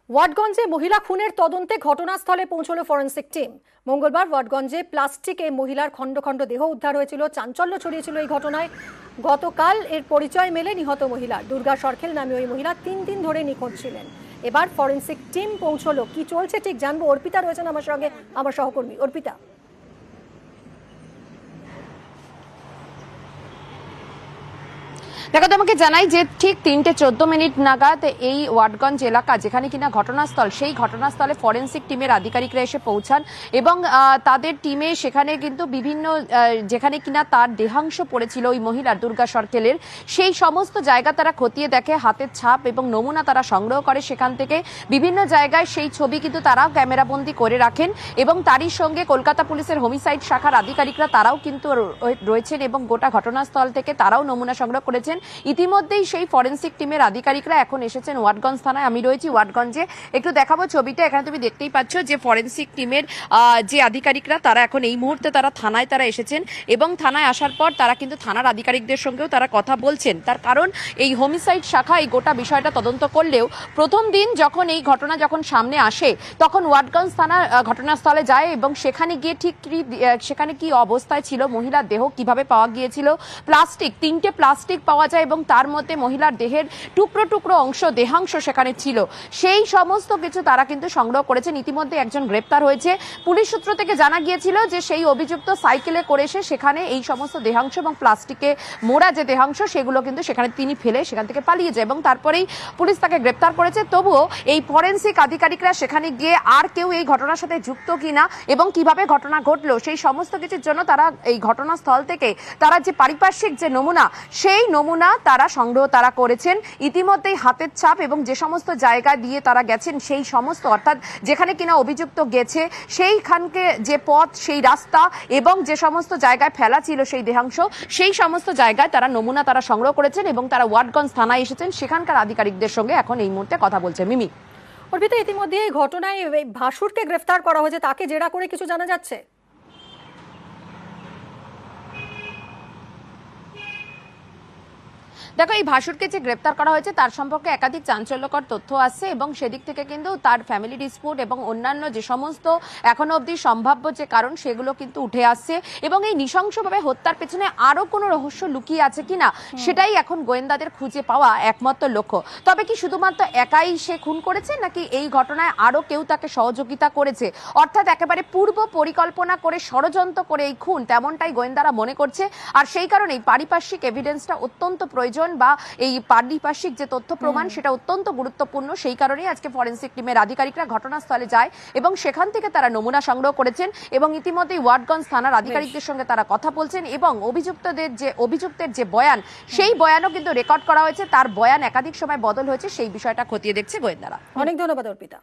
ওয়াটগঞ্জে মহিলা খুনের তদন্তে ঘটনাস্থলে পৌঁছলো ফরেন্সিক টিম। মঙ্গলবার ওয়াটগঞ্জে প্লাস্টিকে মহিলার খণ্ড খণ্ড দেহ উদ্ধার হয়েছিল। চাঞ্চল্য ছড়িয়েছিল এই ঘটনায়। গতকাল এর পরিচয় মেলে নিহত মহিলার। দুর্গা সরখেল নামে ওই মহিলা 3 দিন ধরে নিখোঁজ ছিলেন। এবার ফরেন্সিক টিম পৌঁছলো। কি চলছে ঠিক জানবো। অর্পিতা রয়েছেন আমার সঙ্গে, আমার সহকর্মী। অর্পিতা, দেখো, তোমাকে জানাই যে ঠিক 3:14 নাগাদ এই ওয়াটগঞ্জ এলাকা যেখানে কিনা ঘটনাস্থল, সেই ঘটনাস্থলে ফরেন্সিক টিমের আধিকারিকরা এসে পৌঁছান এবং তাদের টিমে সেখানে কিন্তু বিভিন্ন যেখানে কিনা তার দেহাংশ পড়েছিল ওই মহিলার, দুর্গা সরকেলের, সেই সমস্ত জায়গা তারা খতিয়ে দেখে, হাতের ছাপ এবং নমুনা তারা সংগ্রহ করে। সেখান থেকে বিভিন্ন জায়গায় সেই ছবি কিন্তু তারাও ক্যামেরাবন্দি করে রাখেন এবং তারই সঙ্গে কলকাতা পুলিশের হোমিসাইড শাখার আধিকারিকরা তারাও কিন্তু রয়েছেন এবং গোটা ঘটনাস্থল থেকে তারাও নমুনা সংগ্রহ করেছেন। ইতিমধ্যেই সেই ফরেন্সিক টিমের আধিকারিকরা এখন এসেছেন ওয়াটগঞ্জ থানায়। আমি রয়েছি ওয়াটগঞ্জে, একটু দেখাবো ছবিটা। এখানে তুমি দেখতেই পাচ্ছ যে ফরেন্সিক টিমের যে আধিকারিকরা তারা এখন এই মুহূর্তে তারা থানায় তারা এসেছেন এবং থানায় আসার পর তারা কিন্তু থানার আধিকারিকদের সঙ্গেও তারা কথা বলছেন। তার কারণ এই হোমিসাইড শাখা এই গোটা বিষয়টা তদন্ত করলেও প্রথম দিন যখন এই ঘটনা যখন সামনে আসে তখন ওয়াটগঞ্জ থানা ঘটনাস্থলে যায় এবং সেখানে গিয়ে ঠিক সেখানে কি অবস্থায় ছিল মহিলার দেহ, কিভাবে পাওয়া গিয়েছিল। প্লাস্টিক, 3টে প্লাস্টিক পাওয়া যায় এবং তার মধ্যে মহিলার দেহের টুকরো টুকরো অংশ, দেহাংশ সেখানে ছিল। সেই সমস্ত কিছু তারা কিন্তু সংগ্রহ করেছেন। ইতিমধ্যে একজন গ্রেপ্তার হয়েছে। পুলিশ সূত্র থেকে জানা গিয়েছিল যে সেই অভিযুক্ত সাইকেলে করে এসে সেখানে এই সমস্ত দেহাংশ এবং প্লাস্টিকে মোড়া যে দেহাংশ সেগুলো কিন্তু সেখানে তিনি ফেলে সেখান থেকে পালিয়ে যায় এবং তারপরেই পুলিশ তাকে গ্রেপ্তার করেছে। তবুও এই ফরেন্সিক আধিকারিকরা সেখানে গিয়ে আর কেউ এই ঘটনার সাথে যুক্ত কিনা এবং কিভাবে ঘটনা ঘটলো সেই সমস্ত কিছুর জন্য তারা এই ঘটনাস্থল থেকে তারা যে পারিপার্শ্বিক যে নমুনা, সেই নমুনা তারা সংগ্রহ তারা করেছেন। ইতিমধ্যেই হাতের ছাপ এবং যে সমস্ত জায়গা দিয়ে তারা গেছেন সেই সমস্ত, অর্থাৎ যেখানে কিনা অভিযুক্ত গেছে সেইখানকে যে পথ, সেই রাস্তা এবং যে সমস্ত জায়গায় ফেলা ছিল সেই দেহাংশ, সেই সমস্ত জায়গায় তারা নমুনা তারা সংগ্রহ করেছেন এবং তারা ওয়াটগঞ্জ থানায় এসেছেন। সেখানকার আধিকারিকদের সঙ্গে এখন এই মুহূর্তে কথা বলছে মিমি। অর্পিতা, ইতিমধ্যে এই ঘটনায় ভাসুরকে গ্রেফতার করা হয়েছে, তাকে জেরা করে কিছু জানা যাচ্ছে? দেখো, এই ভাসুরকে যে গ্রেপ্তার করা হয়েছে তার সম্পর্কে একাধিক চাঞ্চল্যকর তথ্য আসছে এবং সেদিক থেকে কিন্তু তার ফ্যামিলি ডিসপিউট এবং অন্যান্য যে সমস্ত এখনো অবধি সম্ভাব্য যে কারণ সেগুলো কিন্তু উঠে আসছে এবং এই নৃশংসভাবে হত্যার পেছনে আরো কোনো রহস্য লুকিয়ে আছে কিনা সেটাই এখন গোয়েন্দাদের খুঁজে পাওয়া একমাত্র লক্ষ্য। তবে কি শুধুমাত্র একাই সে খুন করেছে নাকি এই ঘটনায় আরো কেউ তাকে সহযোগিতা করেছে, অর্থাৎ একেবারে পূর্ব পরিকল্পনা করে ষড়যন্ত্র করে এই খুন, তেমনটাই গোয়েন্দারা মনে করছে। আর সেই কারণেই পারিপার্শ্বিক এভিডেন্সটা অত্যন্ত প্রয়োজন বা এই পারিপার্শ্বিক যে তথ্য প্রমাণ সেটা অত্যন্ত গুরুত্বপূর্ণ। সেই কারণেই আজকে ফরেন্সিক টিমের আধিকারিকরা ঘটনাস্থলে যায় এবং সেখান থেকে তারা নমুনা সংগ্রহ করেছেন এবং ইতিমধ্যেই ওয়াটগঞ্জ থানার আধিকারিকদের সঙ্গে তারা কথা বলছেন এবং অভিযুক্তের যে বয়ান, সেই বয়ানও কিন্তু রেকর্ড করা হয়েছে। তার বয়ান একাধিক সময় বদল হয়েছে, সেই বিষয়টা খতিয়ে দেখছে গোয়েন্দারা। অনেক ধন্যবাদ অর্পিতা।